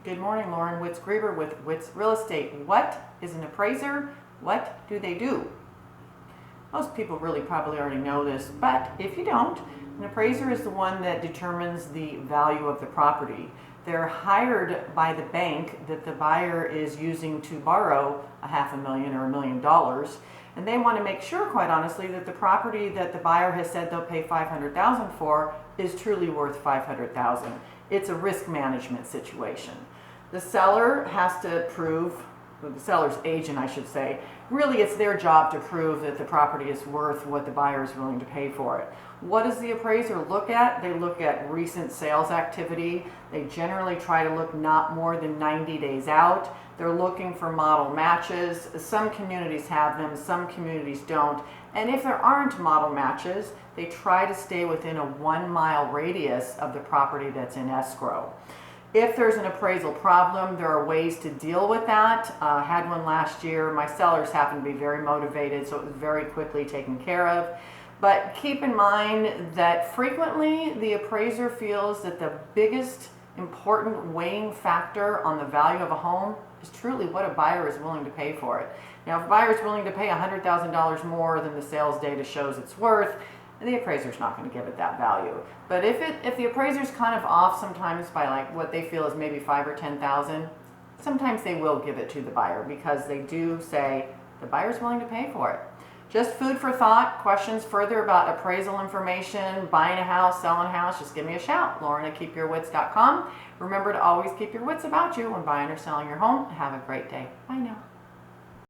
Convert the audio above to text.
Good morning, Lauren Witz-Grieber with Witz Real Estate. What is an appraiser? What do they do? Most people really probably already know this, but if you don't, an appraiser is the one that determines the value of the property. They're hired by the bank that the buyer is using to borrow $500,000 or $1 million, and they want to make sure, quite honestly, that the property that the buyer has said they'll pay $500,000 for is truly worth $500,000. It's a risk management situation. The seller has to prove, or the seller's agent, I should say, really it's their job to prove that the property is worth what the buyer is willing to pay for it. What does the appraiser look at? They look at recent sales activity. They generally try to look not more than 90 days out. They're looking for model matches. Some communities have them, some communities don't. And if there aren't model matches, they try to stay within a 1 mile radius of the property that's in escrow. If there's an appraisal problem, there are ways to deal with that. Had one last year. My sellers happen to be very motivated, so it was very quickly taken care of. But keep in mind that frequently the appraiser feels that the biggest important weighing factor on the value of a home is truly what a buyer is willing to pay for it. Now, if a buyer is willing to pay $100,000 more than the sales data shows it's worth, the appraiser's not going to give it that value. But if the appraiser's kind of off sometimes by like what they feel is maybe $5,000 or $10,000, sometimes they will give it to the buyer because they do say the buyer's willing to pay for it. Just food for thought. Questions further about appraisal information, buying a house, selling a house, just give me a shout. Lauren@keepyourwits.com. Remember to always keep your wits about you when buying or selling your home. Have a great day. Bye now.